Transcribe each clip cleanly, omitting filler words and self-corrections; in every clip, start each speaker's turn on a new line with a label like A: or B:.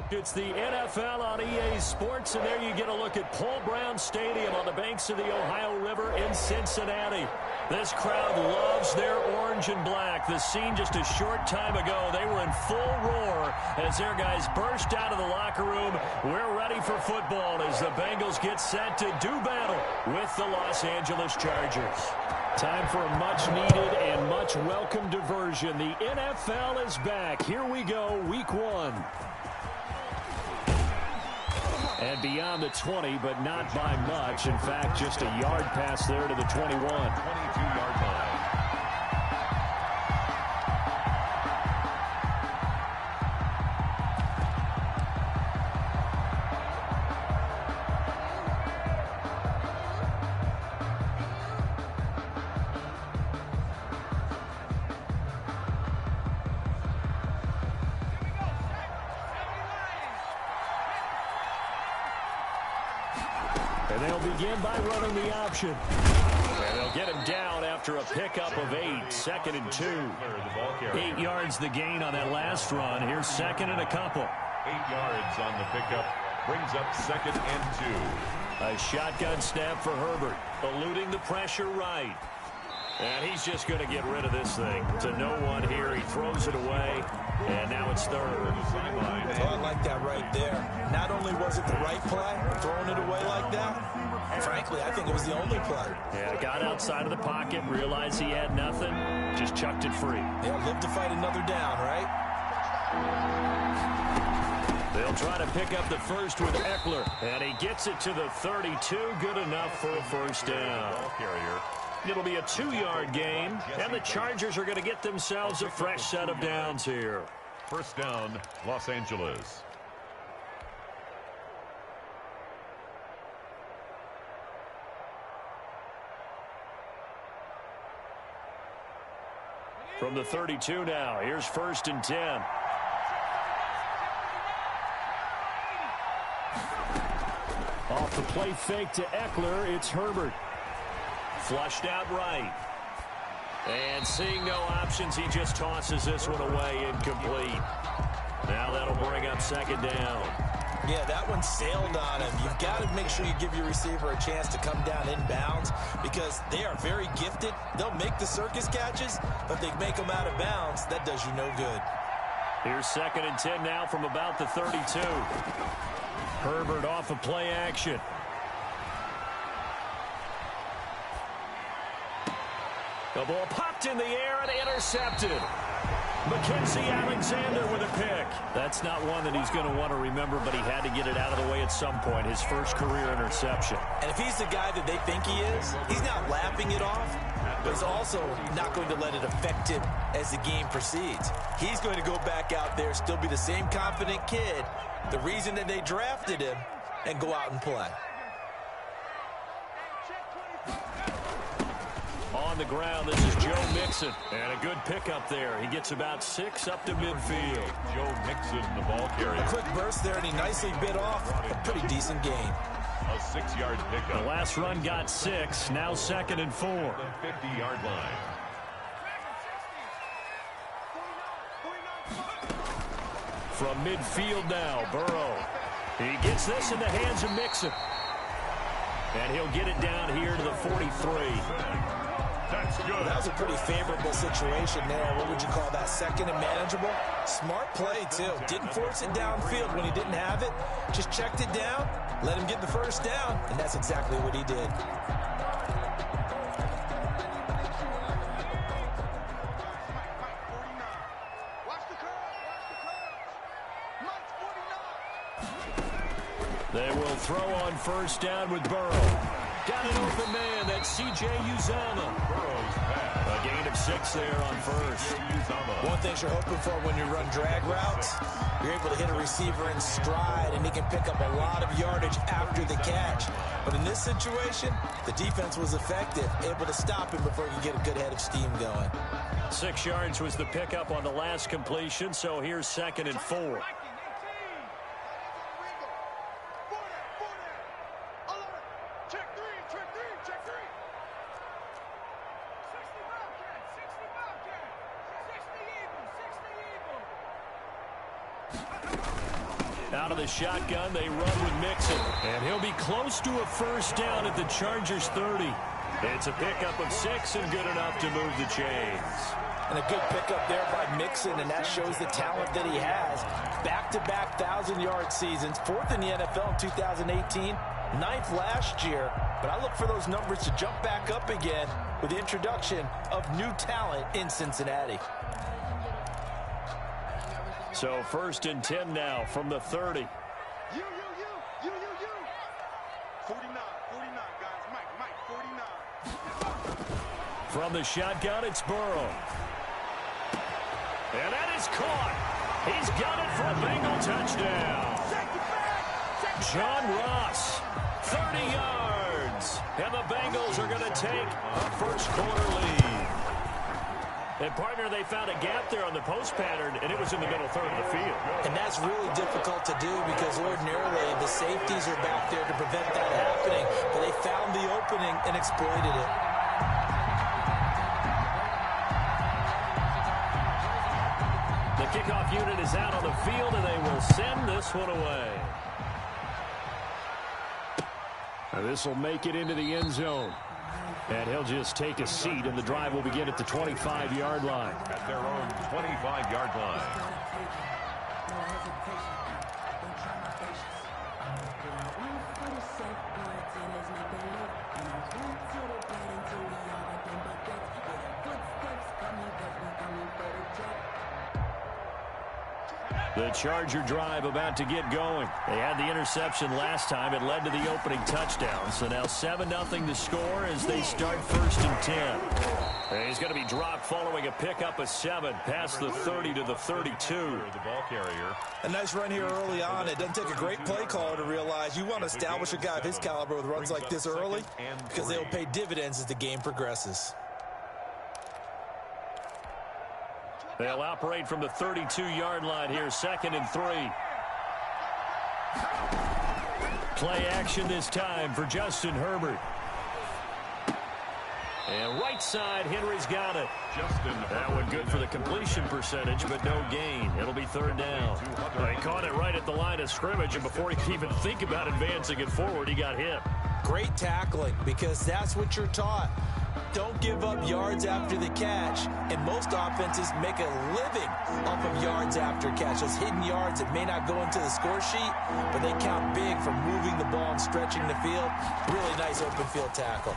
A: It's the NFL on EA Sports, and there you get a look at Paul Brown Stadium on the banks of the Ohio River in Cincinnati. This crowd loves their orange and black. The scene just a short time ago, they were in full roar as their guys burst out of the locker room. We're ready for football as the Bengals get set to do battle with the Los Angeles Chargers. Time for a much-needed and much-welcome diversion. The NFL is back. Here we go, Week 1. And beyond the 20, but not by much. In fact, just a yard pass there to the 21. 22-yard line. And they'll begin by running the option. And they'll get him down after a pickup of 8. 2nd and 2. 8 yards the gain on that last run. Here's 2nd and a couple.
B: 8 yards on the pickup. Brings up 2nd and 2.
A: A shotgun snap for Herbert. Eluding the pressure right. And he's just going to get rid of this thing. To no one here. He throws it away. And now it's 3rd.
C: Oh, I like that right there. Not only was it the right play, throwing it away like that, frankly, I think it was the only play.
A: Yeah, got outside of the pocket, realized he had nothing, just chucked it free.
C: Yeah, live to fight another down, right?
A: They'll try to pick up the first with Eckler, and he gets it to the 32. Good enough for a first down. It'll be a 2-yard gain, and the Chargers are going to get themselves a fresh set of downs here.
B: First down, Los Angeles.
A: From the 32 now, here's 1st and 10. Off the play fake to Eckler, it's Herbert. Flushed out right. And seeing no options, he just tosses this one away incomplete. Now that'll bring up 2nd down.
C: Yeah, that one sailed on him. You've got to make sure you give your receiver a chance to come down inbounds because they are very gifted. They'll make the circus catches, but they make them out of bounds. That does you no good.
A: Here's 2nd and 10 now from about the 32. Herbert off of play action. The ball popped in the air and intercepted. Mackenzie Alexander with a pick. That's not one that he's going to want to remember, but he had to get it out of the way at some point. His first career interception.
C: And if he's the guy that they think he is, he's not laughing it off, but he's also not going to let it affect him as the game proceeds. He's going to go back out there, still be the same confident kid, the reason that they drafted him, and go out and play.
A: On the ground, this is Joe Mixon. And a good pickup there. He gets about 6 up to midfield.
B: Joe Mixon, the ball carrier.
C: A quick burst there, and he nicely bit off a pretty decent gain.
B: A 6-yard pickup.
A: The last run got 6. Now 2nd and 4.
B: The 50-yard line.
A: From midfield now, Burrow. He gets this in the hands of Mixon. And he'll get it down here to the 43.
B: That's good.
C: That was a pretty favorable situation there. What would you call that? 2nd and manageable? Smart play, too. Didn't force it downfield when he didn't have it. Just checked it down, let him get the first down, and that's exactly what he did.
A: They will throw on first down with Burrow. Got an open man. That's C.J. Uzomah. A gain of 6 there on first.
C: One thing you're hoping for when you run drag routes, you're able to hit a receiver in stride, and he can pick up a lot of yardage after the catch. But in this situation, the defense was effective, able to stop him before he could get a good head of steam going.
A: 6 yards was the pickup on the last completion, so here's 2nd and 4. Out of the shotgun, they run with Mixon. And he'll be close to a first down at the Chargers 30. It's a pickup of 6 and good enough to move the chains.
C: And a good pickup there by Mixon, and that shows the talent that he has. Back-to-back 1,000-yard seasons, 4th in the NFL in 2018, 9th last year. But I look for those numbers to jump back up again with the introduction of new talent in Cincinnati.
A: So 1st and 10 now from the 30.
D: 49, guys. Mike, 49.
A: From the shotgun, it's Burrow. And that is caught. He's got it for a Bengal touchdown. John Ross, 30 yards. And the Bengals are going to take a first-quarter lead. And, partner, they found a gap there on the post pattern, and it was in the middle third of the field.
C: And that's really difficult to do because ordinarily the safeties are back there to prevent that happening. But they found the opening and exploited it.
A: The kickoff unit is out on the field, and they will send this one away. This will make it into the end zone. And he'll just take a seat, and the drive will begin at the 25-yard line.
B: At their own 25-yard line.
A: The Charger drive about to get going. They had the interception last time. It led to the opening touchdown. So now 7-0 to score as they start 1st and 10. And he's going to be dropped following a pickup of 7 past the 30 to the 32.
B: The ball carrier.
C: A nice run here early on. It doesn't take a great play caller to realize you want to establish a guy of his caliber with runs like this early because they'll pay dividends as the game progresses.
A: They'll operate from the 32-yard line here, 2nd and 3. Play action this time for Justin Herbert. And right side, Henry's got it. That one good for the completion percentage, but no gain. It'll be 3rd down. They caught it right at the line of scrimmage, and before he could even think about advancing it forward, he got hit.
C: Great tackling, because that's what you're taught. Don't give up yards after the catch, and most offenses make a living off of yards after catch. Those hidden yards that may not go into the score sheet, but they count big for moving the ball and stretching the field. Really nice open field tackle.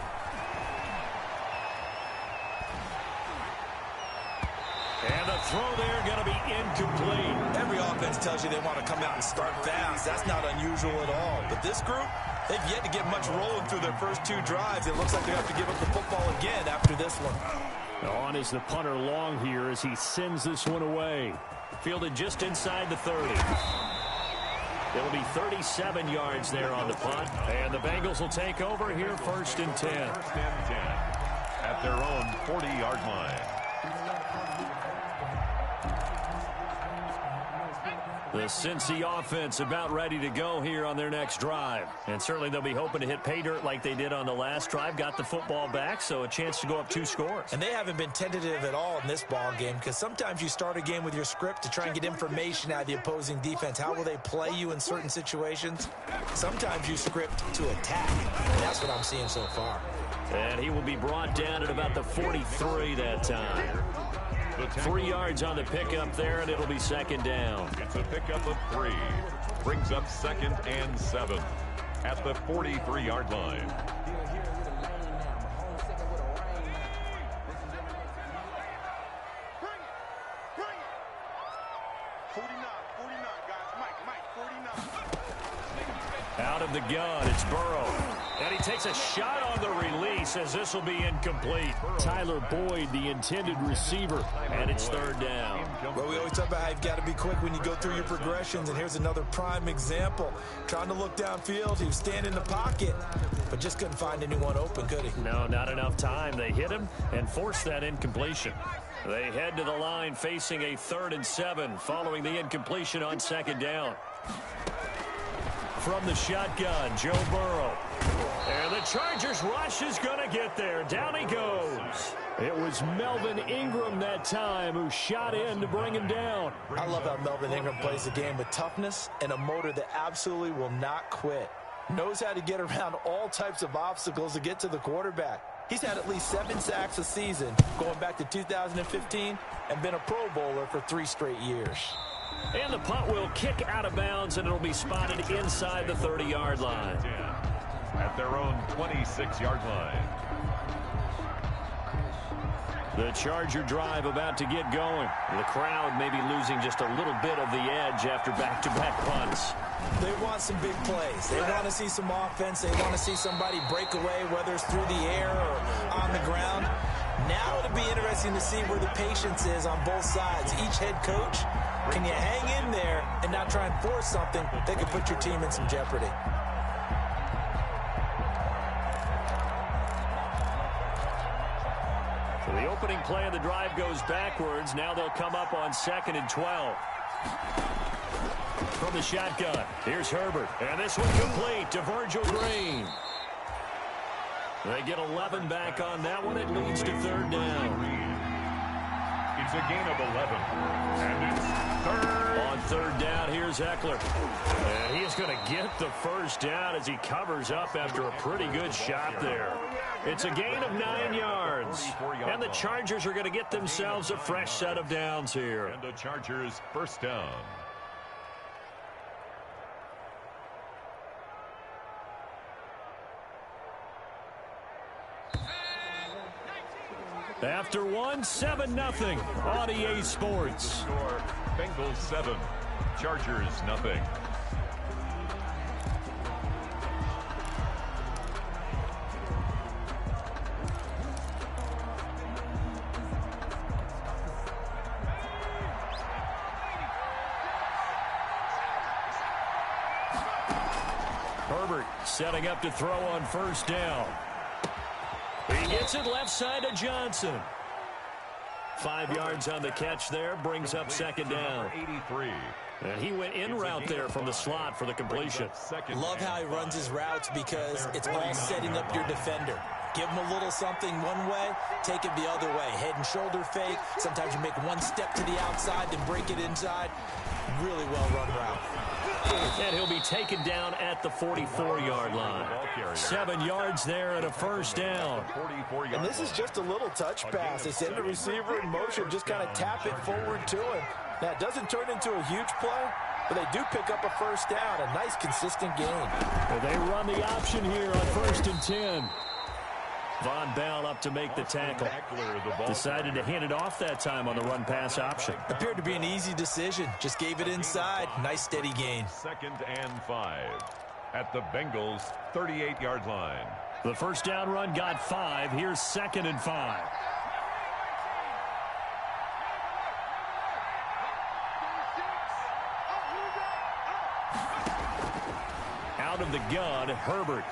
A: And the throw there going to be incomplete.
C: Every offense tells you they want to come out and start fast. That's not unusual at all. But this group, they've yet to get much rolling through their first 2 drives. It looks like they have to give up the football again after this one.
A: On is the punter long here as he sends this one away. Fielded just inside the 30. It'll be 37 yards there on the punt. And the Bengals will take over here 1st and 10.
B: 1st and 10. At their own 40-yard line.
A: The Cincy offense about ready to go here on their next drive. And certainly they'll be hoping to hit pay dirt like they did on the last drive. Got the football back, so a chance to go up 2 scores.
C: And they haven't been tentative at all in this ball game because sometimes you start a game with your script to try and get information out of the opposing defense. How will they play you in certain situations? Sometimes you script to attack. And that's what I'm seeing so far.
A: And he will be brought down at about the 43 that time. 3 yards on the pickup there, and it'll be 2nd down.
B: It's a pickup of 3. Brings up 2nd and 7 at the 43-yard line.
D: Bring it. 49, guys. Mike, 49.
A: Out of the gun, it's Burrow. And he takes a shot on the release as this will be incomplete. Tyler Boyd, the intended receiver, and it's 3rd down.
C: Well, we always talk about how you've got to be quick when you go through your progressions, and here's another prime example. Trying to look downfield, he was standing in the pocket, but just couldn't find anyone open, could he?
A: No, not enough time. They hit him and forced that incompletion. They head to the line facing a 3rd and 7 following the incompletion on 2nd down. From the shotgun, Joe Burrow. And the Chargers rush is going to get there. Down he goes. It was Melvin Ingram that time who shot in to bring him down.
C: I love how Melvin Ingram plays the game with toughness and a motor that absolutely will not quit. Knows how to get around all types of obstacles to get to the quarterback. He's had at least 7 sacks a season going back to 2015 and been a Pro Bowler for 3 straight years.
A: And the punt will kick out of bounds, and it'll be spotted inside the 30-yard line.
B: At their own 26-yard line.
A: The Charger drive about to get going. The crowd may be losing just a little bit of the edge after back-to-back punts.
C: They want some big plays. They want to see some offense. They want to see somebody break away, whether it's through the air or on the ground. Now it'll be interesting to see where the patience is on both sides. Each head coach, can you hang in there and not try and force something that could put your team in some jeopardy?
A: So the opening play of the drive goes backwards. Now they'll come up on 2nd and 12. From the shotgun, here's Herbert. And this one complete to Virgil Green. They get 11 back on that one. It leads to 3rd down.
B: It's a gain of 11. And it's 3rd.
A: On 3rd down, here's Eckler. And he is going to get the 1st down as he covers up after a pretty good shot there. It's a gain of 9 yards. And the Chargers are going to get themselves a fresh set of downs here.
B: And the Chargers 1st down.
A: After one, 7-0 on EA Sports.
B: Score, Bengals 7, Chargers nothing.
A: Herbert setting up to throw on 1st down. He gets it left side to Johnson. 5 yards on the catch there, brings up 2nd down.
B: 83.
A: And he went in route there from the slot for the completion.
C: Love how he runs his routes because it's all setting up your defender. Give him a little something one way, take it the other way. Head and shoulder fake. Sometimes you make one step to the outside, then break it inside. Really well-run route.
A: And he'll be taken down at the 44-yard line. 7 yards there and a 1st down.
C: And this is just a little touch pass. They send the receiver in motion, just kind of tap it forward to him. Now, it doesn't turn into a huge play, but they do pick up a 1st down. A nice, consistent gain.
A: Well, they run the option here on 1st and 10. Von Bell up to make the tackle. Decided to hand it off that time on the run-pass option.
C: Appeared to be an easy decision. Just gave it inside. Nice, steady gain.
B: 2nd and 5 at the Bengals' 38-yard line.
A: The 1st down run got 5. Here's 2nd and 5. Out of the gun, Herbert.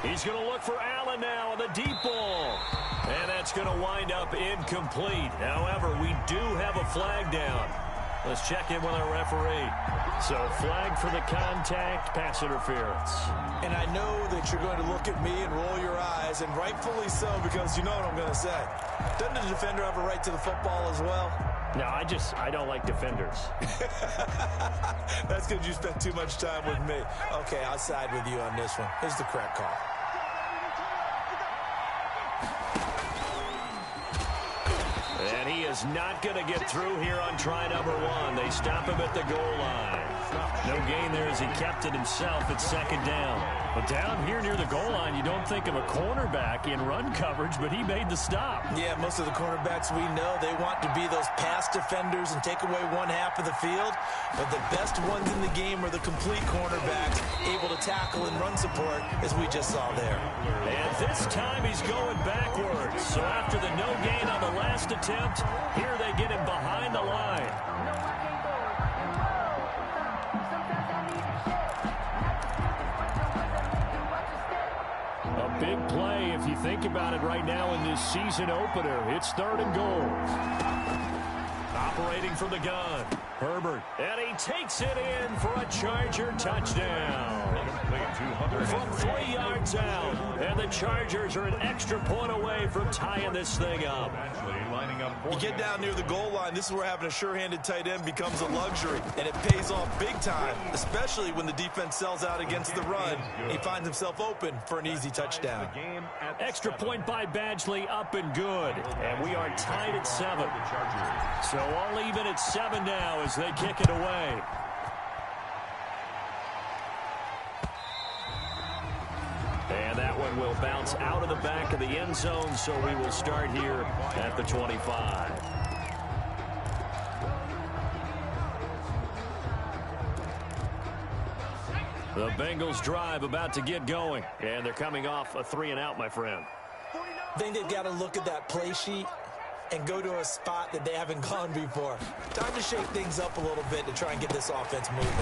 A: He's going to look for Allen now on the deep ball. And that's going to wind up incomplete. However, we do have a flag down. Let's check in with our referee. So, flag for the contact, pass interference.
C: And I know that you're going to look at me and roll your eyes, and rightfully so, because you know what I'm going to say. Doesn't the defender have a right to the football as well?
A: No, I don't like defenders.
C: That's because you spent too much time with me. Okay, I'll side with you on this one. Here's the correct call.
A: And he is not going to get through here on try number 1. They stop him at the goal line. No gain there as he kept it himself at 2nd down. But down here near the goal line, you don't think of a cornerback in run coverage, but he made the stop.
C: Yeah, most of the cornerbacks we know, they want to be those pass defenders and take away one half of the field. But the best ones in the game are the complete cornerbacks, able to tackle and run support, as we just saw there.
A: And this time he's going backwards. So after the no gain on the last attempt, here they get him behind the line. A big play if you think about it right now in this season opener. It's 3rd and goal. Operating from the gun, Herbert. And he takes it in for a Charger touchdown. From 3 yards yards out. And the Chargers are an extra point away from tying this thing up.
C: You get down near the goal line, this is where having a sure-handed tight end becomes a luxury, and it pays off big time, especially when the defense sells out against the run. He finds himself open for an easy touchdown.
A: Extra point by Badgley, up and good. And we are tied at 7. So all even at 7 now as they kick it away. And that one will bounce out of the back of the end zone, so we will start here at the 25. The Bengals drive about to get going, and they're coming off a 3-and-out, my friend.
C: I think they've got to look at that play sheet and go to a spot that they haven't gone before. Time to shake things up a little bit to try and get this offense moving.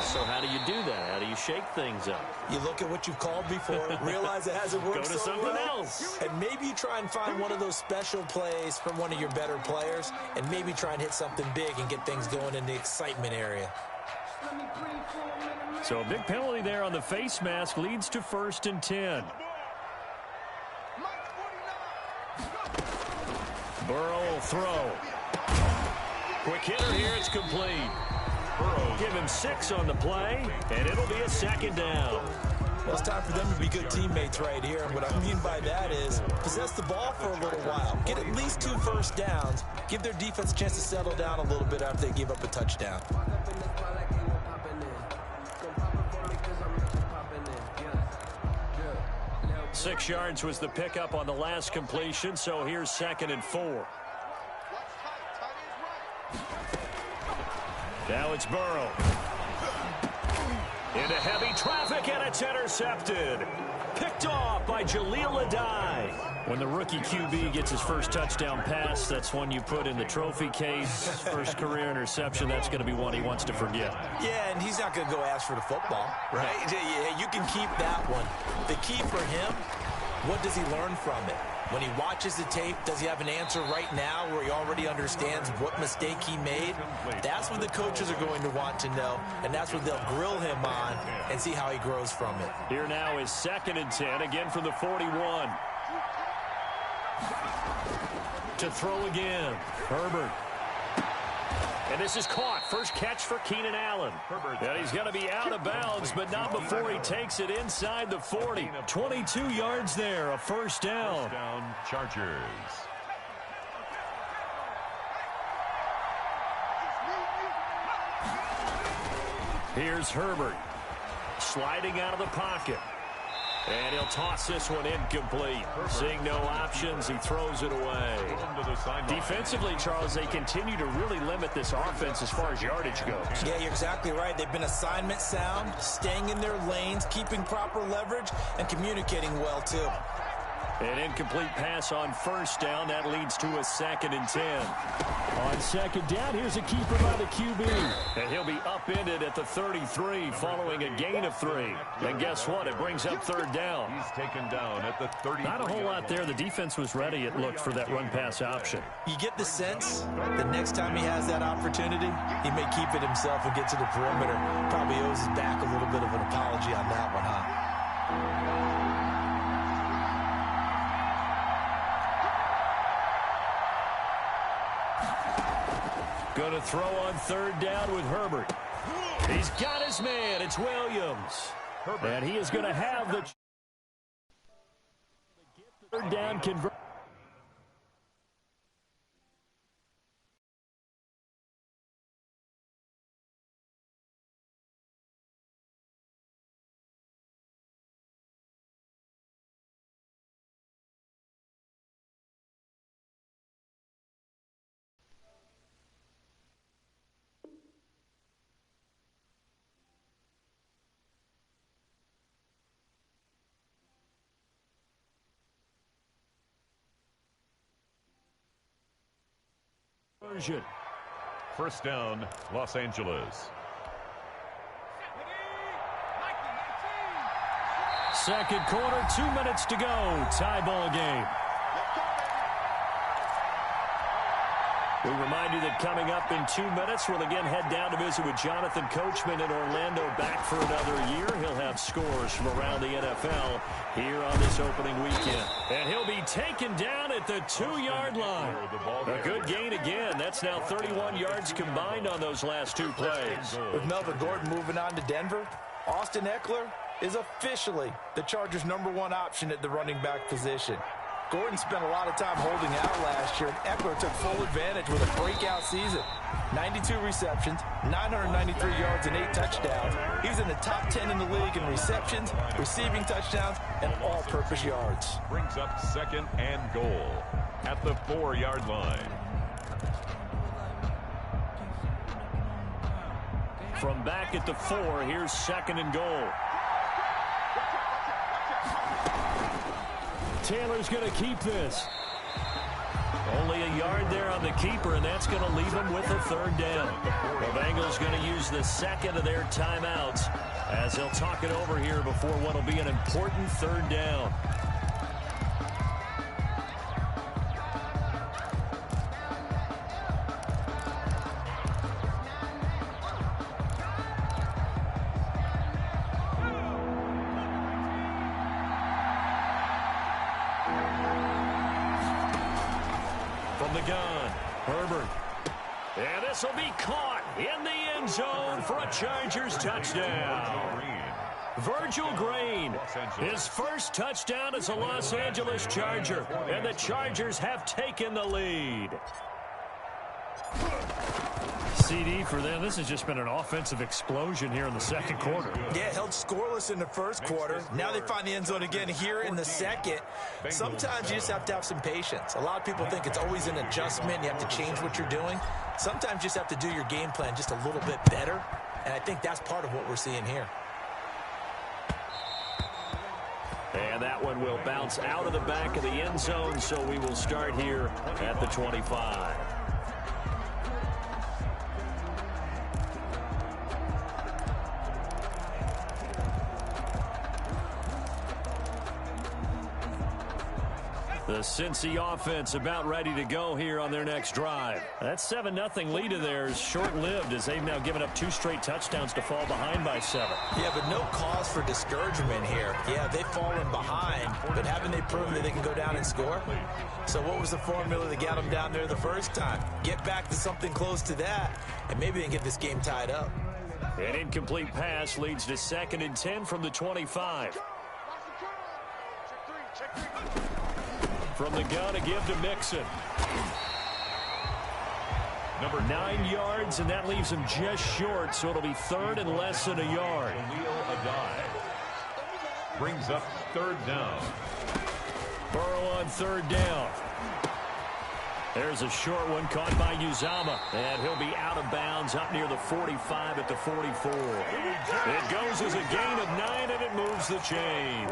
A: So how do you do that? How do you shake things up?
C: You look at what you've called before, realize it hasn't worked
A: Go to
C: so
A: something
C: well,
A: else.
C: and maybe you try and find one of those special plays from one of your better players, and maybe try and hit something big and get things going in the excitement area.
A: So a big penalty there on the face mask leads to 1st and 10. Burrow will throw. Quick hitter here, it's complete. Burrow give him 6 on the play, and it'll be a 2nd down.
C: Well, it's time for them to be good teammates right here, and what I mean by that is possess the ball for a little while, get at least 2 first downs, give their defense a chance to settle down a little bit after they give up a touchdown.
A: 6 yards was the pickup on the last completion, so here's 2nd and 4. Now it's Burrow. Into heavy traffic, and it's intercepted. Picked off by Jaleel Adai. When the rookie QB gets his first touchdown pass, that's one you put in the trophy case. First career interception, that's going to be one he wants to forget.
C: Yeah, and he's not going to go ask for the football, right? Yeah, you can keep that one. The key for him, what does he learn from it? When he watches the tape, does he have an answer right now where he already understands what mistake he made? That's what the coaches are going to want to know, and that's what they'll grill him on and see how he grows from it.
A: Here now is 2nd and 10, again from the 41. To throw again, Herbert. And this is caught. First catch for Keenan Allen. And he's going to be out of bounds, but not before he takes it inside the 40. 22 yards there, a 1st down.
B: 1st down, Chargers.
A: Here's Herbert. Sliding out of the pocket. And he'll toss this one incomplete. Seeing no options, he throws it away. Defensively, Charles, they continue to really limit this offense as far as yardage goes.
C: Yeah, you're exactly right. They've been assignment sound, staying in their lanes, keeping proper leverage, and communicating well, too.
A: An incomplete pass on 1st down. That leads to a 2nd and 10. On 2nd down, here's a keeper by the QB. And he'll be upended at the 33 following a gain of 3. And guess what? It brings up 3rd down.
B: He's taken down at the 30.
A: Not a whole lot there. The defense was ready, it looked, for that run-pass option.
C: You get the sense the next time he has that opportunity, he may keep it himself and get to the perimeter. Probably owes his back a little bit of an apology on that one, huh?
A: Going to throw on 3rd down with Herbert. He's got his man. It's Williams. And he is going to have the 3rd down conversion.
B: First down, Los Angeles.
A: 2nd quarter, 2 minutes to go. Tie ball game. We remind you that coming up in 2 minutes, we'll again head down to visit with Jonathan Coachman in Orlando, back for another year. He'll have scores from around the NFL here on this opening weekend. And he'll be taken down at the 2-yard line. A good gain again. That's now 31 yards combined on those last 2 plays.
C: With Melvin Gordon moving on to Denver, Austin Eckler is officially the Chargers' #1 option at the running back position. Gordon spent a lot of time holding out last year, and Eckler took full advantage with a breakout season. 92 receptions, 993 yards, and 8 touchdowns. He's in the top 10 in the league in receptions, receiving touchdowns, and all-purpose yards.
B: Brings up 2nd and goal at the 4-yard line.
A: From back at the 4, here's 2nd and goal. Taylor's going to keep this. Only a yard there on the keeper, and that's going to leave him with a 3rd down. The Bengals going to use the 2nd of their timeouts as they'll talk it over here before what will be an important 3rd down. From the gun, Herbert. And this will be caught in the end zone for a Chargers touchdown. Virgil Green, his first touchdown as a Los Angeles Charger, and the Chargers have taken the lead. CD for them. This has just been an offensive explosion here in the 2nd quarter.
C: Yeah, held scoreless in the 1st quarter. Now they find the end zone again here in the 2nd. Sometimes you just have to have some patience. A lot of people think it's always an adjustment. You have to change what you're doing. Sometimes you just have to do your game plan just a little bit better. And I think that's part of what we're seeing here.
A: And that one will bounce out of the back of the end zone, so we will start here at the 25. The Cincy offense about ready to go here on their next drive. That 7-0 lead of theirs short-lived as they've now given up 2 straight touchdowns to fall behind by 7.
C: Yeah, but no cause for discouragement here. Yeah, they've fallen behind, but haven't they proven that they can go down and score? So what was the formula that got them down there the first time? Get back to something close to that, and maybe they can get this game tied up.
A: An incomplete pass leads to 2nd and 10 from the 25. From the gun, a give to Mixon. Number 9 yards, and that leaves him just short, so it'll be 3rd and less than a yard.
B: Brings up 3rd down.
A: Burrow on 3rd down. There's a short one caught by Uzama, and he'll be out of bounds up near the 45 at the 44. It goes as a gain of 9, and it moves the chains.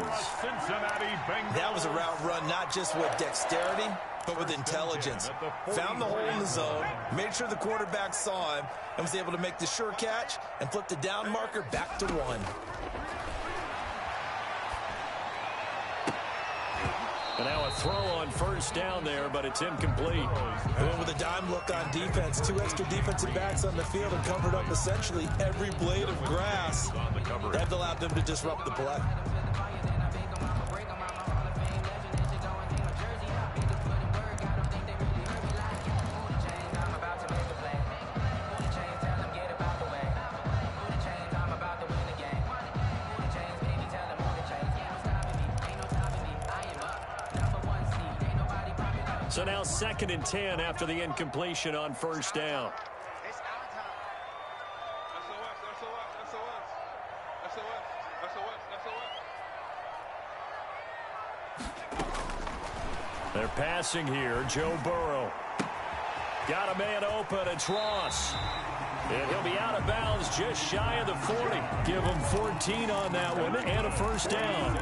C: That was a route run not just with dexterity, but with intelligence. Found the hole in the zone, made sure the quarterback saw him, and was able to make the sure catch and flip the down marker back to 1.
A: And now a throw on 1st down there, but it's incomplete.
C: Going with a dime look on defense. 2 extra defensive backs on the field and covered up essentially every blade of grass. That allowed them to disrupt the play.
A: So now 2nd and 10 after the incompletion on 1st down.
D: It's our time. SOS.
A: They're passing here. Joe Burrow. Got a man open. It's Ross. And he'll be out of bounds just shy of the 40. Give him 14 on that one and a 1st down.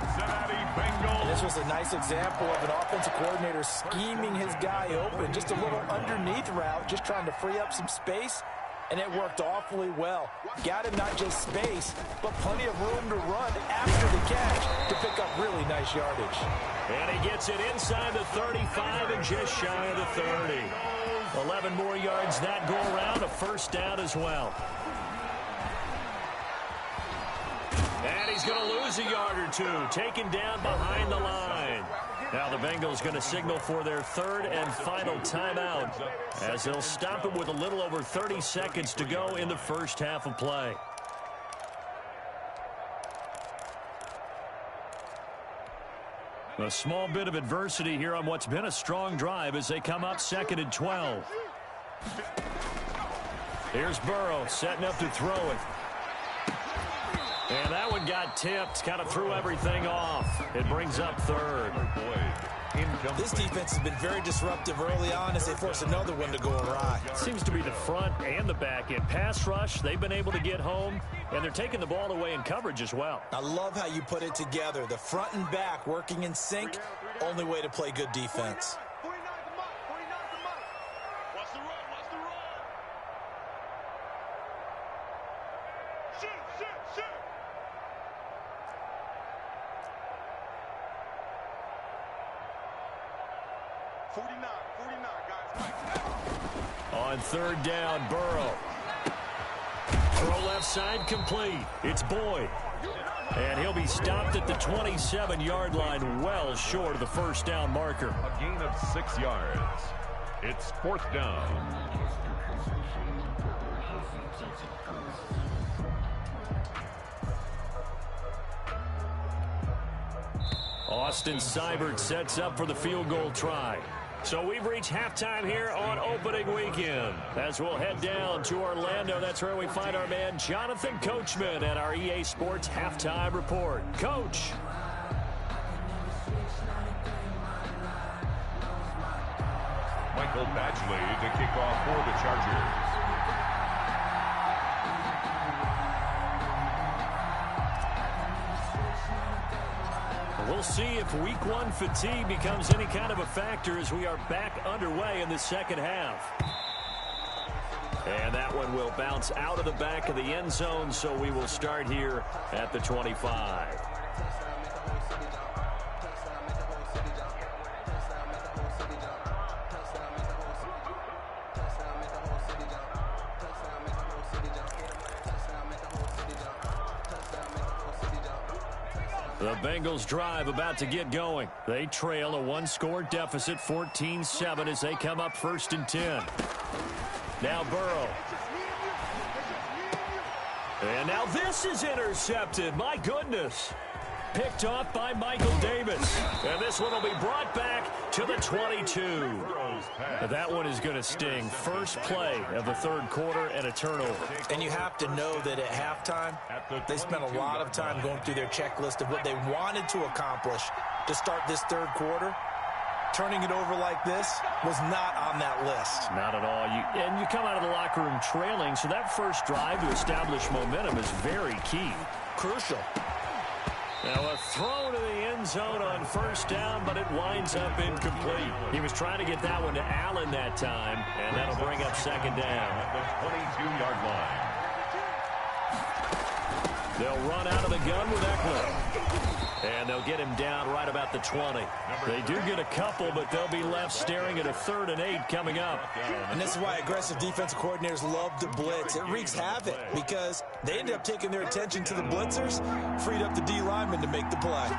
C: This was a nice example of an offensive coordinator scheming his guy open. Just a little underneath route, just trying to free up some space, and it worked awfully well. Got him not just space, but plenty of room to run after the catch to pick up really nice yardage.
A: And he gets it inside the 35 and just shy of the 30. 11 more yards that go around, a first down as well. And he's going to lose a yard or two, taken down behind the line. Now the Bengals going to signal for their third and final timeout as they'll stop it with a little over 30 seconds to go in the first half of play. A small bit of adversity here on what's been a strong drive as they come up 2nd and 12. Here's Burrow setting up to throw it. And that one got tipped, kind of threw everything off. It brings up third.
C: This defense has been very disruptive early on as they force another one to go awry.
A: Seems to be the front and the back end. Pass rush, they've been able to get home, and they're taking the ball away in coverage as well.
C: I love how you put it together. The front and back working in sync, only way to play good defense.
A: On third down, Burrow. Throw left side complete. It's Boyd. And he'll be stopped at the 27-yard line, well short of the first down marker.
B: A gain of 6 yards. It's 4th down.
A: Austin Seibert sets up for the field goal try. So we've reached halftime here on opening weekend. As we'll head down to Orlando, that's where we find our man Jonathan Coachman at our EA Sports Halftime Report. Coach.
B: Michael Badgley to kick off for the Chargers.
A: We'll see if week one fatigue becomes any kind of a factor as we are back underway in the second half. And that one will bounce out of the back of the end zone, so we will start here at the 25. The Bengals drive about to get going. They trail a one-score deficit, 14-7, as they come up 1st and 10. Now Burrow. And now this is intercepted. My goodness. Picked off by Michael Davis. And this one will be brought back to the 22. That one is going to sting. First play of the third quarter and a turnover.
C: And you have to know that at halftime, they spent a lot of time going through their checklist of what they wanted to accomplish to start this third quarter. Turning it over like this was not on that list.
A: Not at all. And you come out of the locker room trailing, so that first drive to establish momentum is very key.
C: Crucial.
A: Now a throw to the end zone on first down, but it winds up incomplete. He was trying to get that one to Allen that time, and that'll bring up second down.
B: At the 22-yard line.
A: They'll run out of the gun with Eckler. And they'll get him down right about the 20. They do get a couple, but they'll be left staring at a 3rd and 8 coming up.
C: And this is why aggressive defensive coordinators love to blitz. It wreaks havoc because they ended up taking their attention to the blitzers, freed up the D lineman to make the play.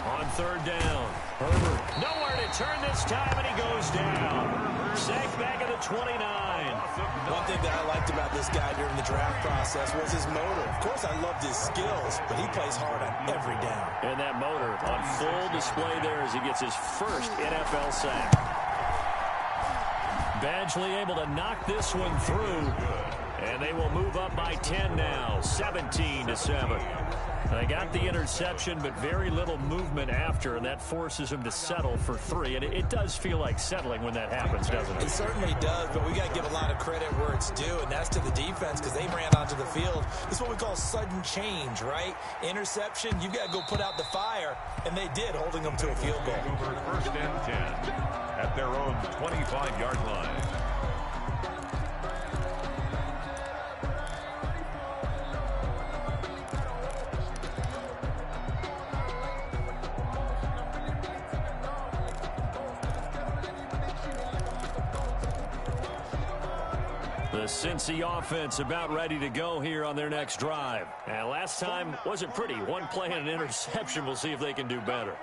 A: On third down, Herbert nowhere to turn this time, and he goes down. Sacked back at the 29.
C: One thing that I liked about this guy during the draft process was his motor. Of course, I loved his skills, but he plays hard on every down.
A: And that motor on full display there as he gets his first NFL sack. Badgley able to knock this one through, and they will move up by 10 now, 17-7. They got the interception, but very little movement after, and that forces him to settle for 3. And it does feel like settling when that happens, doesn't it?
C: It certainly does, but we got to give a lot of credit where it's due, and that's to the defense because they ran onto the field. It's what we call sudden change, right? Interception, you've got to go put out the fire, and they did, holding them to a field goal.
B: Over 1st and 10 at their own 25-yard line.
A: The Cincy offense about ready to go here on their next drive. And last time wasn't pretty. One play and an interception. We'll see if they can do better.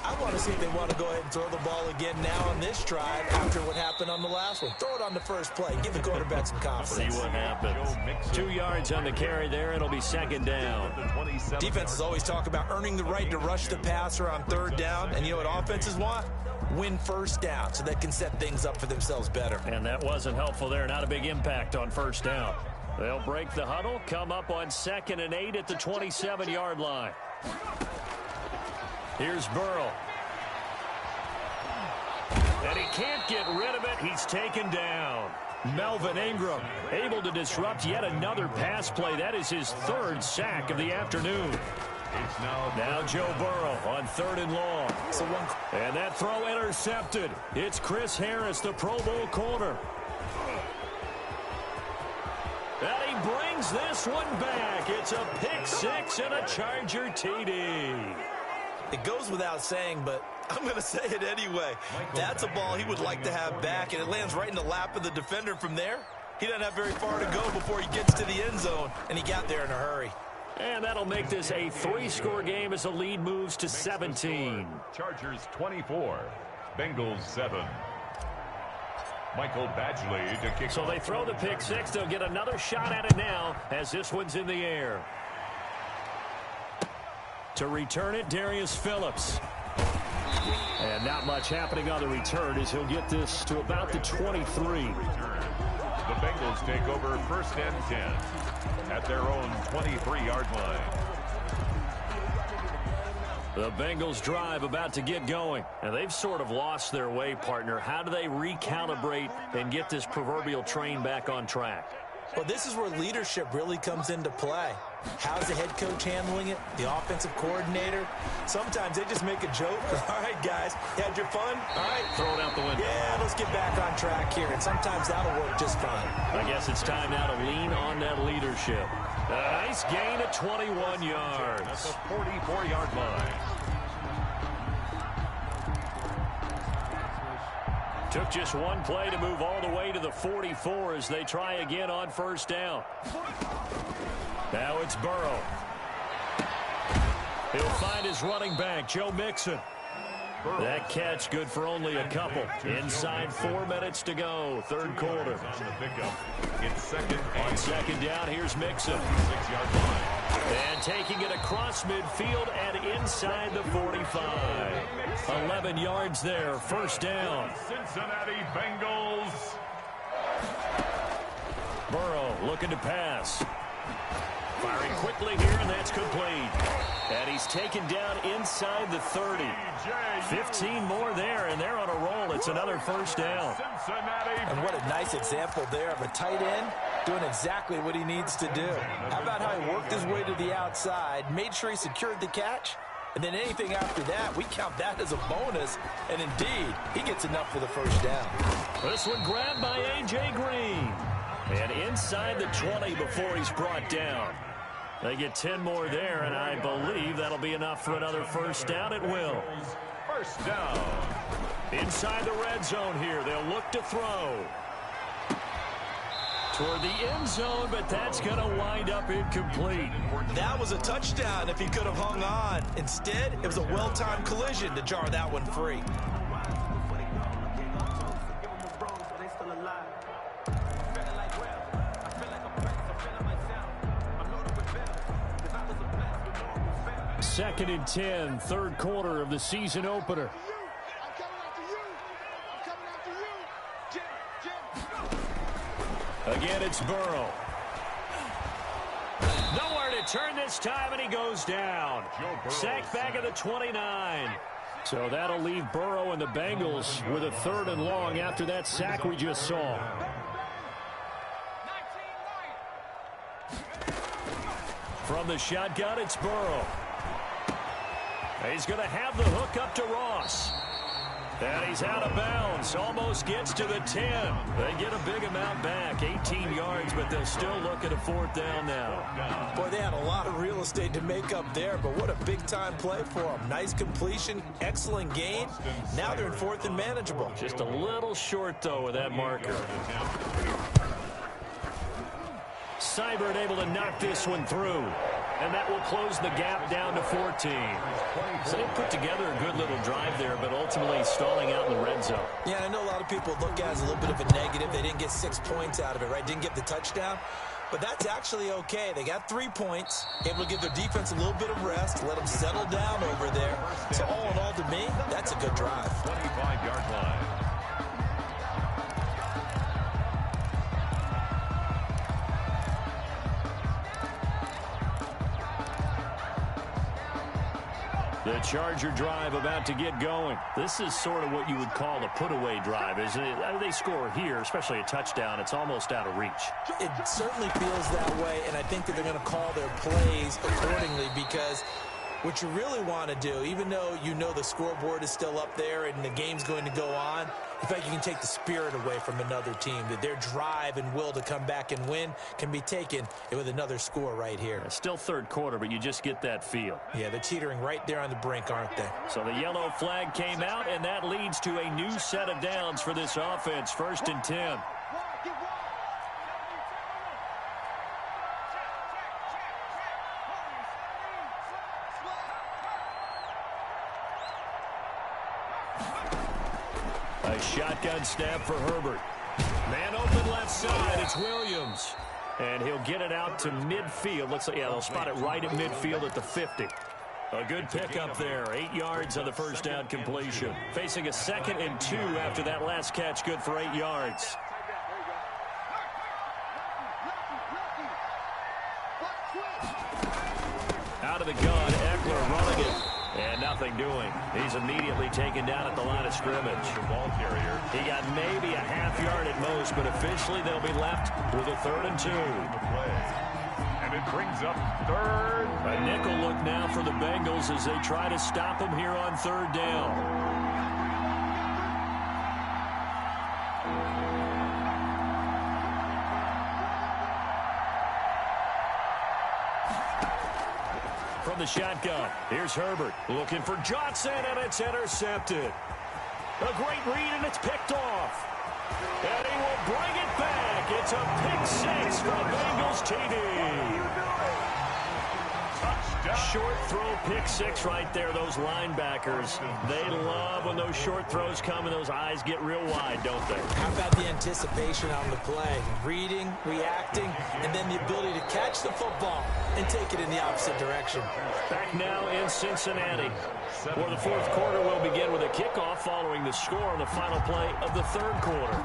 C: I want to see if they want to go ahead and throw the ball again now on this drive after what happened on the last one. Throw it on the first play. Give the quarterback some confidence.
A: See what happens. 2 yards on the carry there. It'll be second down.
C: Defenses always talk about earning the right to rush the passer on third down. And you know what offenses want? Win first down so they can set things up for themselves better.
A: And that wasn't helpful there. Not a big impact on first down. They'll break the huddle, come up on 2nd and 8 at the 27-yard line. Here's Burrow. And he can't get rid of it. He's taken down. Melvin Ingram able to disrupt yet another pass play. That is his 3rd sack of the afternoon. Now Joe Burrow on 3rd and long. And that throw intercepted. It's Chris Harris, the Pro Bowl corner. And he brings this one back. It's a pick 6 and a Charger TD.
C: It goes without saying, but I'm going to say it anyway. That's a ball he would like to have back, and it lands right in the lap of the defender from there. He doesn't have very far to go before he gets to the end zone, and he got there in a hurry.
A: And that'll make this a 3-score game as the lead moves to 17.
B: Chargers 24, Bengals 7. Michael Badgley to kick.
A: So they throw the pick 6. They'll get another shot at it now as this one's in the air. To return it, Darius Phillips. And not much happening on the return as he'll get this to about the 23.
B: The Bengals take over 1st and 10 at their own 23-yard line.
A: The Bengals drive about to get going. And they've sort of lost their way, partner. How do they recalibrate and get this proverbial train back on track?
C: Well, this is where leadership really comes into play. How's the head coach handling it? The offensive coordinator? Sometimes they just make a joke. All right, guys, you had your fun? All right.
A: Throw it out the window.
C: Yeah, let's get back on track here. And sometimes that'll work just fine.
A: I guess it's time now to lean on that leadership. A nice gain of 21 yards.
B: At the 44-yard line.
A: Took just one play to move all the way to the 44 as they try again on 1st down. Now it's Burrow. He'll find his running back, Joe Mixon. That catch good for only a couple. Inside 4 minutes to go, 3rd quarter.
B: It's 2nd
A: On 2nd down, here's Mixon.
B: 6-yard line.
A: And taking it across midfield and inside the 45. 11 yards there, 1st down.
B: Cincinnati Bengals.
A: Burrow looking to pass. Firing quickly here, and that's complete. And he's taken down inside the 30. 15 more there, and they're on a roll. It's another 1st down.
C: And what a nice example there of a tight end doing exactly what he needs to do. How about how he worked his way to the outside, made sure he secured the catch, and then anything after that, we count that as a bonus. And indeed, he gets enough for the 1st down.
A: This one grabbed by A.J. Green. And inside the 20 before he's brought down. They get 10 more there, and I believe that'll be enough for another 1st down. It will.
B: 1st down.
A: Inside the red zone here. They'll look to throw. Toward the end zone, but that's going to wind up incomplete.
C: That was a touchdown if he could have hung on. Instead, it was a well-timed collision to jar that one free.
A: Second and 10, 3rd quarter of the season opener. Again, it's Burrow. Nowhere to turn this time, and he goes down. Sack back at the 29. So that'll leave Burrow and the Bengals with a 3rd and long after that sack we just saw. From the shotgun, it's Burrow. He's going to have the hook up to Ross. And he's out of bounds. Almost gets to the 10. They get a big amount back. 18 yards, but they'll still look at a 4th down now.
C: Boy, they had a lot of real estate to make up there, but what a big-time play for them. Nice completion, excellent gain. Now they're in 4th and manageable.
A: Just a little short, though, with that marker. Seibert able to knock this one through. And that will close the gap down to 14. So they put together a good little drive there, but ultimately stalling out in the red zone.
C: Yeah, I know a lot of people look at it as a little bit of a negative. They didn't get 6 points out of it, right? Didn't get the touchdown. But that's actually okay. They got 3 points, able to give their defense a little bit of rest, let them settle down over there. So all in all, to me, that's a good drive.
B: 25-yard line.
A: The Charger drive about to get going. This is sort of what you would call a put-away drive, isn't it? They score here, especially a touchdown. It's almost out of reach.
C: It certainly feels that way, and I think that they're going to call their plays accordingly because what you really want to do, even though you know the scoreboard is still up there and the game's going to go on, in fact, you can take the spirit away from another team, that their drive and will to come back and win can be taken with another score right here.
A: It's still third quarter, but you just get that feel.
C: Yeah, they're teetering right there on the brink, aren't they?
A: So the yellow flag came out, and that leads to a new set of downs for this offense. 1st and 10. A shotgun snap for Herbert. Man open left side. It's Williams. And he'll get it out to midfield. Looks like, yeah, they'll spot it right at midfield at the 50. A good pickup there. 8 yards on the first down completion. Facing a 2nd and 2 after that last catch. Good for 8 yards. Out of the gun, Eckler running it. And nothing doing. He's immediately taken down at the line of scrimmage.
B: The ball carrier.
A: He got maybe a half yard at most, but officially they'll be left with a 3rd and 2.
B: And it brings up 3rd.
A: A nickel look now for the Bengals as they try to stop him here on 3rd down. From the shotgun, here's Herbert looking for Johnson, and it's intercepted. A great read, and it's picked off. And he will bring it back. It's a pick 6 from Bengals TD. Short throw, pick 6 right there. Those linebackers, they love when those short throws come and those eyes get real wide, don't they?
C: How about the anticipation on the play? Reading, reacting, and then the ability to catch the football and take it in the opposite direction.
A: Back now in Cincinnati. For the 4th quarter, we'll begin with a kickoff following the score on the final play of the 3rd quarter.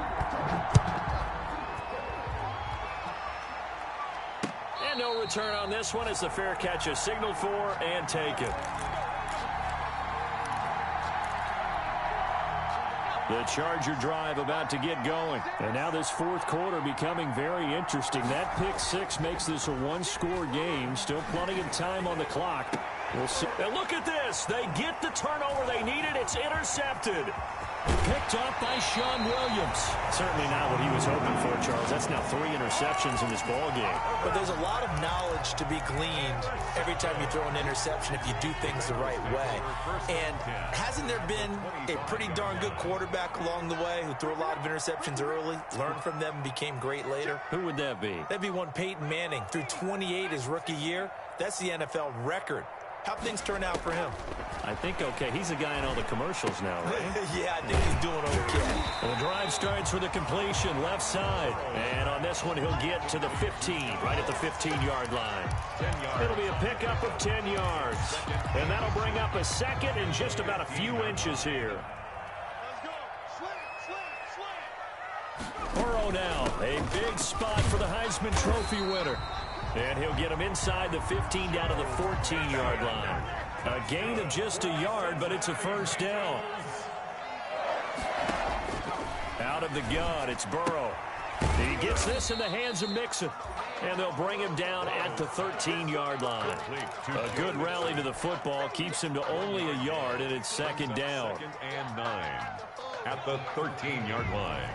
A: And no return on this one as the fair catch is signaled for and taken. The Charger drive about to get going. And now this 4th quarter becoming very interesting. That pick 6 makes this a 1-score game. Still plenty of time on the clock. We'll see. And look at this. They get the turnover they needed. It's intercepted. Picked up by Sean Williams. Certainly not what he was hoping for, Charles. That's now 3 interceptions in this ball game.
C: But there's a lot of knowledge to be gleaned every time you throw an interception if you do things the right way. And hasn't there been a pretty darn good quarterback along the way who threw a lot of interceptions early, learned from them, and became great later?
A: Who would that be?
C: That'd be one Peyton Manning. Threw 28 his rookie year. That's the NFL record. How'd things turn out for him?
A: I think okay. He's a guy in all the commercials now, right?
C: Yeah, I think he's doing okay.
A: The drive starts with a completion left side. And on this one, he'll get to the 15, right at the 15-yard line.
B: 10 yards.
A: It'll be a pickup of 10 yards. And that'll bring up a 2nd and just about a few inches here. Burrow now, a big spot for the Heisman Trophy winner. And he'll get him inside the 15 down to the 14-yard line. A gain of just a yard, but it's a 1st down. Out of the gun, it's Burrow. He gets this in the hands of Mixon. And they'll bring him down at the 13-yard line. A good rally to the football keeps him to only a yard, and it's 2nd down.
B: 2nd and 9 at the 13-yard line.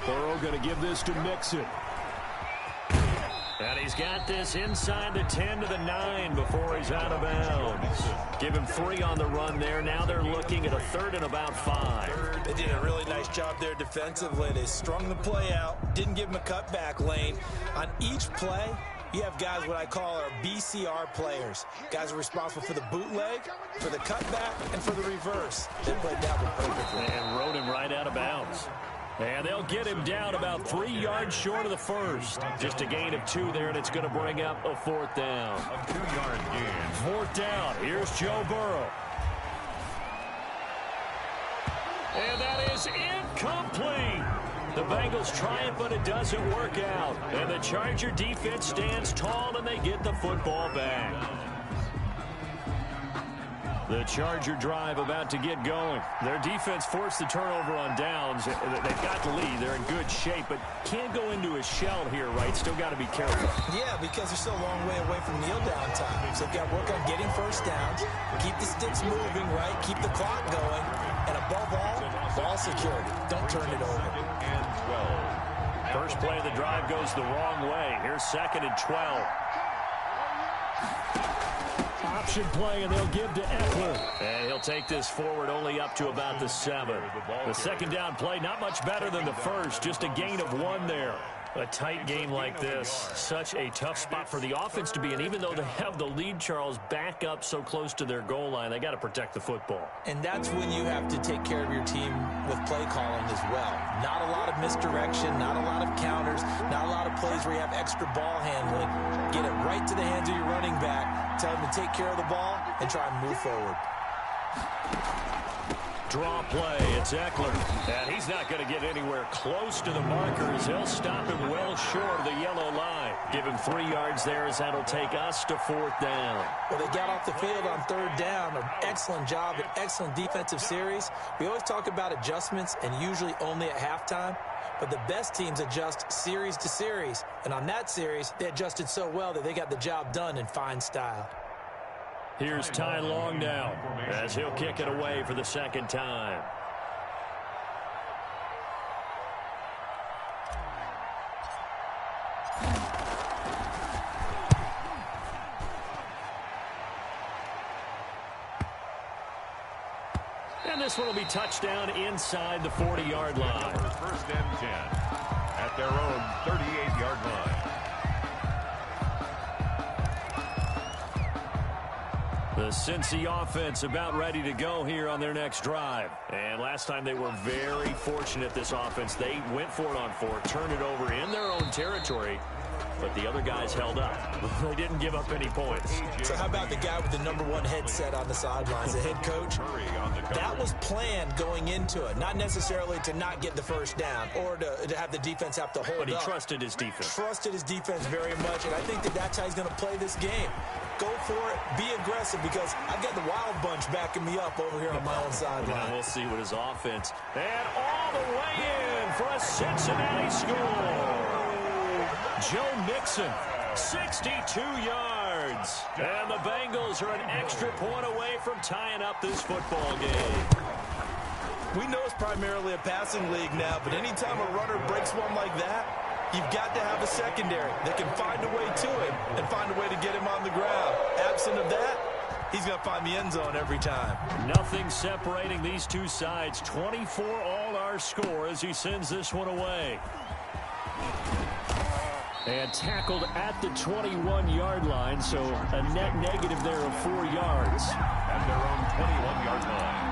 A: Burrow going to give this to Mixon. And he's got this inside the 10 to the 9 before he's out of bounds. Give him 3 on the run there. Now they're looking at a 3rd and about 5.
C: They did a really nice job there defensively. They strung the play out, didn't give them a cutback lane. On each play, you have guys what I call our BCR players. Guys are responsible for the bootleg, for the cutback, and for the reverse. They played that one perfectly.
A: And rode him right out of bounds. And they'll get him down about 3 yards short of the first. Just a gain of 2 there, and it's going to bring up a 4th down.
B: A 2-yard gain.
A: 4th down. Here's Joe Burrow. And that is incomplete. The Bengals try it, but it doesn't work out. And the Charger defense stands tall, and they get the football back. The Charger drive about to get going. Their defense forced the turnover on downs. They've got the lead. They're in good shape, but can't go into a shell here, right? Still got to be careful.
C: Yeah, because they're still a long way away from kneel down time. So they've got to work on getting first downs, keep the sticks moving, right? Keep the clock going. And above all, ball security. Don't turn it over.
B: And 12.
A: First play of the drive goes the wrong way. Here's 2nd and 12. Option play, and they'll give to Eckler. And he'll take this forward only up to about the 7. The 2nd down play, not much better than the first. Just a gain of 1 there. A tight game like this, such a tough spot for the offense to be in. Even though they have the lead, Charles, back up so close to their goal line, they got to protect the football.
C: And that's when you have to take care of your team with play calling as well. Not a lot of misdirection, not a lot of counters, not a lot of plays where you have extra ball handling. Get it right to the hands of your running back, tell him to take care of the ball, and try and move forward.
A: Draw play, it's Eckler. And he's not going to get anywhere close to the markers. He'll stop him well short of the yellow line. Give him 3 yards there as that'll take us to 4th down.
C: Well, they got off the field on 3rd down. An excellent job, an excellent defensive series. We always talk about adjustments and usually only at halftime. But the best teams adjust series to series. And on that series, they adjusted so well that they got the job done in fine style.
A: Here's Ty Long now as he'll kick it away for the 2nd time. And this one will be touchdown inside the 40-yard line.
B: 1st and 10 at their own 38-yard line.
A: The Cincy offense about ready to go here on their next drive. And last time they were very fortunate, this offense. They went for it on 4, turned it over in their own territory, but the other guys held up. They didn't give up any points.
C: So how about the guy with the #1 headset on the sidelines, the head coach? That was planned going into it, not necessarily to not get the first down or to have the defense have to hold up.
A: But he trusted his defense.
C: Trusted his defense very much, and I think that's how he's going to play this game. Go for it, be aggressive, because I've got the Wild Bunch backing me up over here on my own sideline.
A: We'll see what his offense. And all the way in for a Cincinnati score. Joe Mixon, 62 yards. And the Bengals are an extra point away from tying up this football game.
C: We know it's primarily a passing league now, but anytime a runner breaks one like that, you've got to have a secondary that can find a way to him and find a way to get him on the ground. Absent of that, he's going to find the end zone every time.
A: Nothing separating these two sides. 24 all our score as he sends this one away. And tackled at the 21-yard line, so a net negative there of 4 yards.
B: At their own 21-yard line.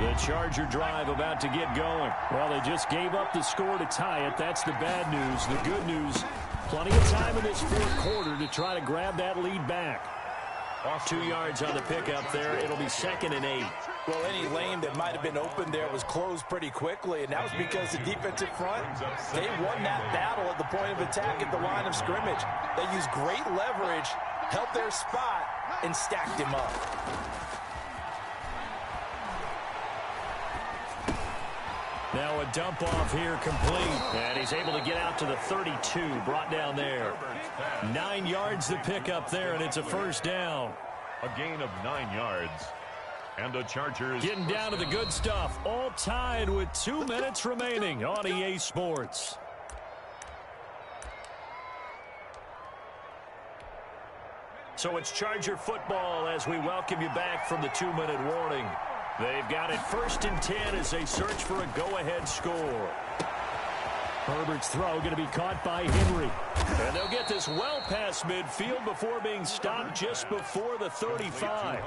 A: The Charger drive about to get going. Well, they just gave up the score to tie it. That's the bad news. The good news, plenty of time in this 4th quarter to try to grab that lead back. Off 2 yards on the pickup there. It'll be 2nd and 8.
C: Well, any lane that might have been open there was closed pretty quickly, and that was because the defensive front, they won that battle at the point of attack at the line of scrimmage. They used great leverage, held their spot, and stacked him up.
A: Now a dump off here complete. And he's able to get out to the 32, brought down there. 9 yards the pickup there, and it's a 1st down.
B: A gain of 9 yards. And the Chargers
A: getting down to the good stuff. All tied with 2 minutes remaining on EA Sports. So it's Charger football as we welcome you back from the 2-minute warning. They've got it 1st and 10 as they search for a go-ahead score. Herbert's throw going to be caught by Henry. And they'll get this well past midfield before being stopped just before the 35.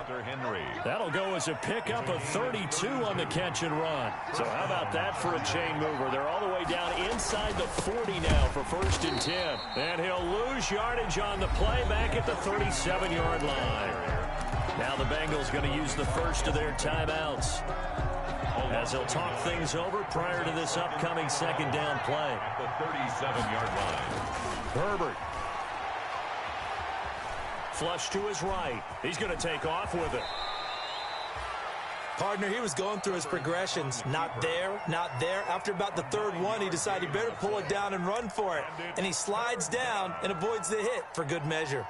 A: That'll go as a pickup of 32 on the catch and run. So how about that for a chain mover? They're all the way down inside the 40 now for 1st and 10. And he'll lose yardage on the play back at the 37-yard line. Now the Bengals going to use the first of their timeouts as they'll talk things over prior to this upcoming 2nd down play.
B: At the 37-yard line.
A: Herbert. Flush to his right. He's going to take off with it.
C: Partner, he was going through his progressions. Not there, not there. After about the 3rd one, he decided he better pull it down and run for it. And he slides down and avoids the hit for good measure.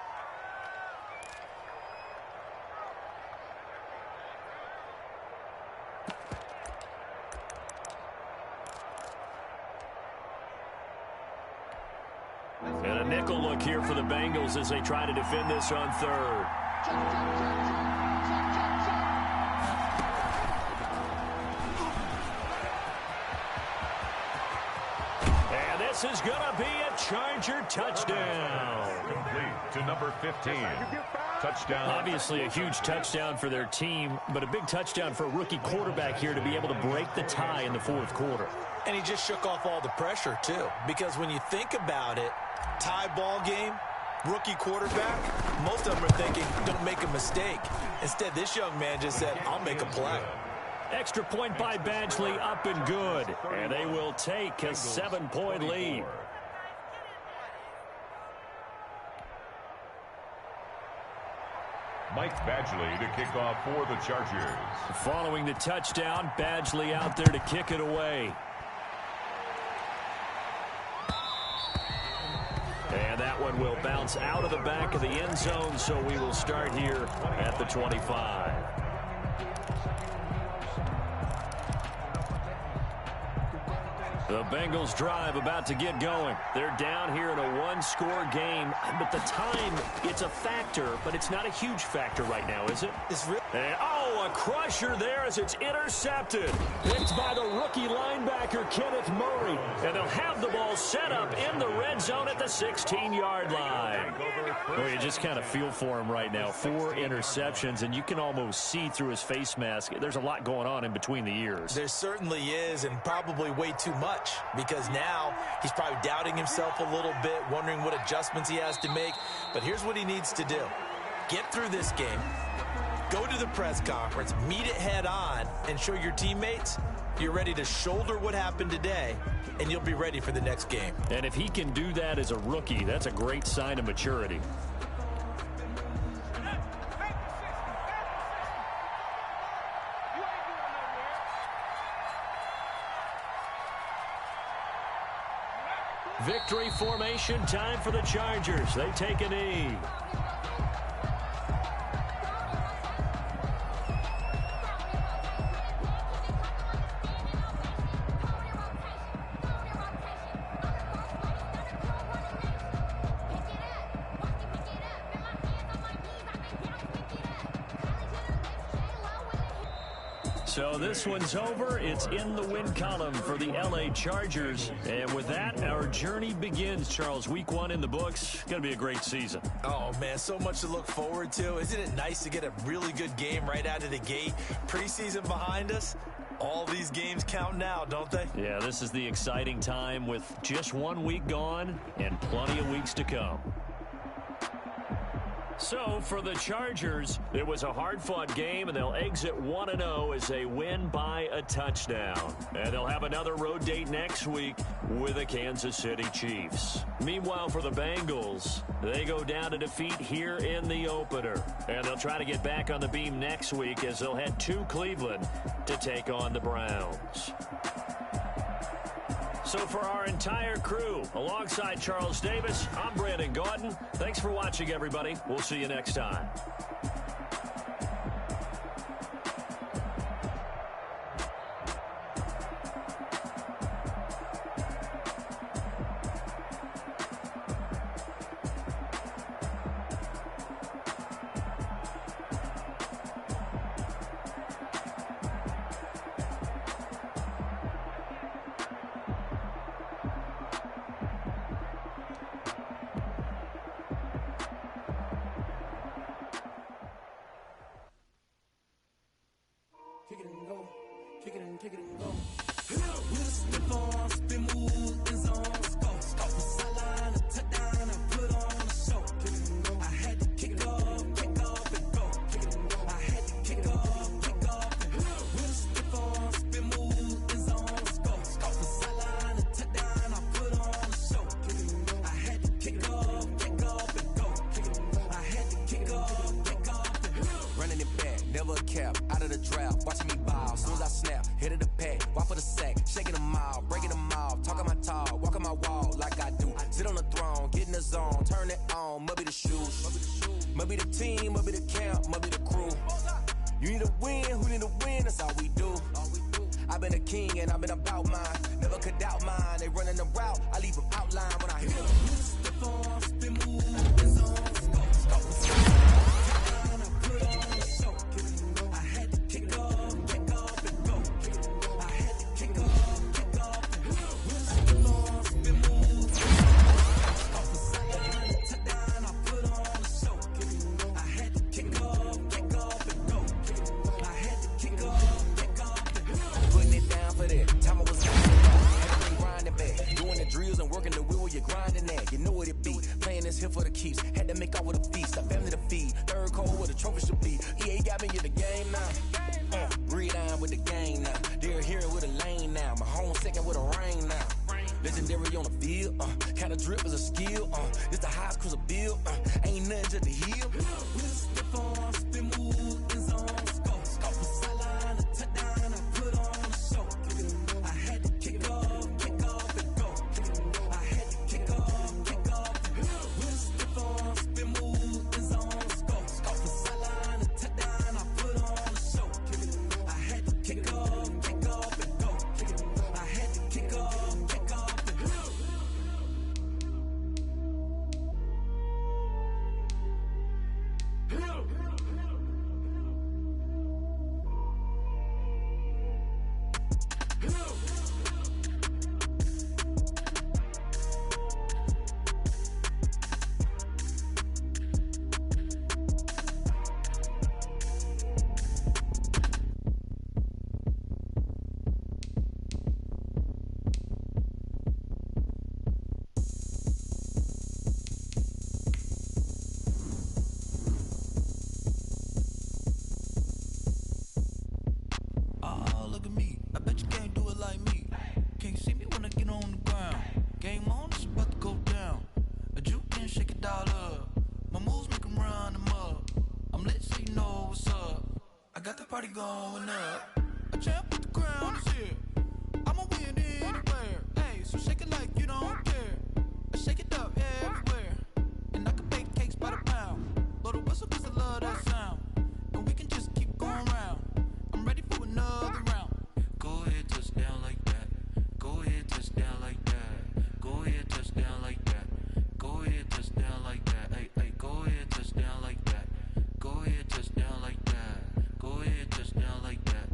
A: And a nickel look here for the Bengals as they try to defend this on 3rd. And this is going to be a Charger touchdown.
B: Complete to number 15. Touchdown.
A: Obviously a huge touchdown for their team, but a big touchdown for a rookie quarterback here to be able to break the tie in the 4th quarter.
C: And he just shook off all the pressure, too. Because when you think about it, tie ball game, rookie quarterback, most of them are thinking, don't make a mistake. Instead, this young man just said, I'll make a play.
A: Extra point by Badgley, up and good. And they will take a 7-point lead.
B: Mike Badgley to kick off for the Chargers.
A: Following the touchdown, Badgley out there to kick it away. And that one will bounce out of the back of the end zone, so we will start here at the 25. The Bengals drive about to get going. They're down here in a 1-score game, but the time, it's a factor, but it's not a huge factor right now, is it?
C: It's real.
A: And, a crusher there as it's intercepted. Picked by the rookie linebacker, Kenneth Murray. And they'll have the ball set up in the red zone at the 16-yard line. Well, you just kind of feel for him right now. 4 interceptions, and you can almost see through his face mask. There's a lot going on in between the ears.
C: There certainly is, and probably way too much, because now he's probably doubting himself a little bit, wondering what adjustments he has to make. But here's what he needs to do. Get through this game. Go to the press conference, meet it head on, and show your teammates you're ready to shoulder what happened today, and you'll be ready for the next game.
A: And if he can do that as a rookie, that's a great sign of maturity. Victory formation time for the Chargers. They take a knee. So this one's over. It's in the win column for the LA Chargers. And with that, our journey begins, Charles. Week 1 in the books. Going to be a great season.
C: Oh, man, so much to look forward to. Isn't it nice to get a really good game right out of the gate? Preseason behind us. All these games count now, don't they?
A: Yeah, this is the exciting time with just 1 week gone and plenty of weeks to come. So, for the Chargers, it was a hard-fought game, and they'll exit 1-0 as they win by a touchdown. And they'll have another road date next week with the Kansas City Chiefs. Meanwhile, for the Bengals, they go down to defeat here in the opener. And they'll try to get back on the beam next week as they'll head to Cleveland to take on the Browns. So for our entire crew, alongside Charles Davis, I'm Brandon Gaudin. Thanks for watching, everybody. We'll see you next time.
E: kick it and go, kick it and go. With a stiff arm, spin move, end zone, let's go. Off the sideline, a touchdown, I put on a show. Kick it and go. I had to kick off and go. Kick it and go. I had to kick off and go. With a stiff arm, spin move, end zone, let's go. Off the sideline, a touchdown, I put on a show. Kick it and go. I had to kick off and go. Kick it and go. I had to kick off and go.
F: Running it back, never a cap, out of the draft, watching me ball, soon as I snap, hit of the pack, walk for the sack, shaking them all, breaking them off, talking my talk, walking my wall like I do, sit on the throne, get in the zone, turn it on, must be the shoes, must be the team, must be the camp, must be the crew, you need a win, who need a win, that's all we do, I've been a king and I've been about mine, never could doubt mine, they running the route, I leave them outline when I hit them.
E: Step on, spin move, end zone, let's go.
F: Here for the keeps, had to make off with a feast, a family to feed, third cold where the trophy should be. EA got me in the game now. Breathe down with the game now. They're here with a lane now. My home second with a rain now. Legendary on the field, kinda drip is a skill. It's the highest cruiser bill, ain't nothing to the hill.
E: Step on, spin move, end zone, let's go. Off the sideline, a touchdown, I put on a show. I had to kick off and go. I had to kick off and go. Step on, spin move, end zone, let's go. Off the sideline, a touchdown, I put on a show. I had to kick off and go. I had to kick off and go.
G: Party going up. A champ with the crown is here. I'ma win anywhere. Hey, so shake it like you don't care. I shake it up everywhere. And I can bake cakes by the pound. Blow the whistle cause I love that sound. And we can just keep going round. I'm ready for another round. Go ahead, touch down like that. Go ahead, touch down like that. Go ahead, touch down like that. Go ahead, touch down like that. Hey, hey, go ahead, touch down like that. Go ahead, touch down like that. Go ahead, touch down like that.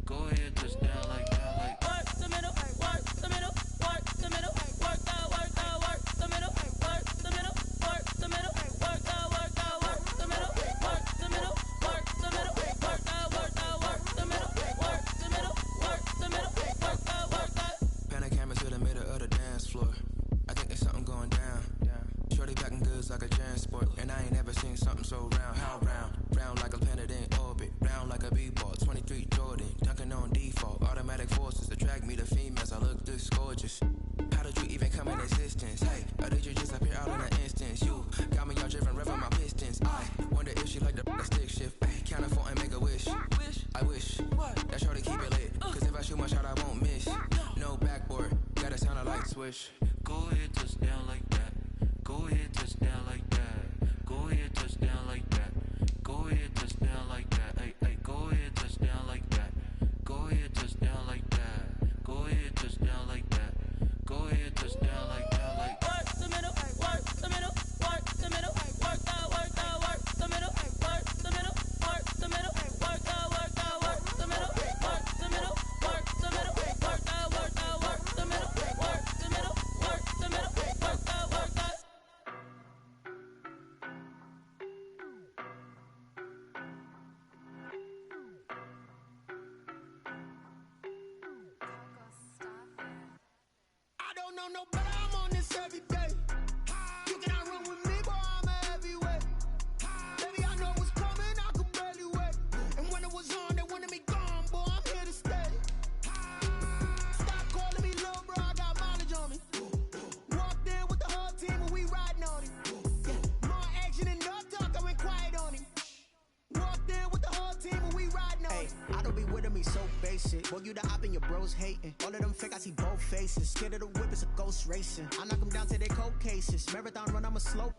G: Go ahead, touch down like that. Like work the middle, work the middle, work the middle, work out, work the middle, work the middle, work the middle, work out, work the middle, work the middle, work the middle, work out, work the middle, work the middle, work the middle, work out. Panic camera to the middle of the dance floor. I think there's something going down. Shorty packing goods like a transport, and I ain't never seen something so round. How round? Round like a planet in orbit, round like a b-ball. 23 Jordan, dunking on default. Automatic forces attract me to females. I look this gorgeous. How did you even come in existence? Hey, or did you just appear out in an instance? You got me all driven, revving my pistons. I wonder if she like the stick shift. Hey, count a 4 and make a wish. I wish that shorty keep it lit. Cause if I shoot my shot, I won't miss. No backboard, gotta sound a light switch. Go ahead, touch down like that. Go ahead, touch down like that. Go ahead, touch down like that. Go ahead, touch down like that. Hey, hey, go ahead, touch down like that. Go ahead, touch down like that. Go ahead, touch down like that. Go ahead, touch down like that. Like work the middle, work the middle, work the middle, work out, work the middle, work the middle, work the middle, work out, work the middle, work the middle, work the middle, work out, work the middle, work the middle, work the middle,
E: don't know better, I'm on this every day. You cannot run with me, boy, I'm a heavyweight. Baby, I know what's coming, I could barely wait. And when it was on, they wanted me gone, boy, I'm here to stay. Stop calling me little bro, I got mileage on me. Walked in with the whole team and we riding on him. More action and no talk, I went quiet on him. Walked in with the whole team and we riding on him.
H: I don't be with him, he's so basic. Boy, you the op and your bros hating. All of them fake, I see both faces. Scared of the whip, it's a ghost racing. I knock them down to their cold cases. Marathon run, I'm a slow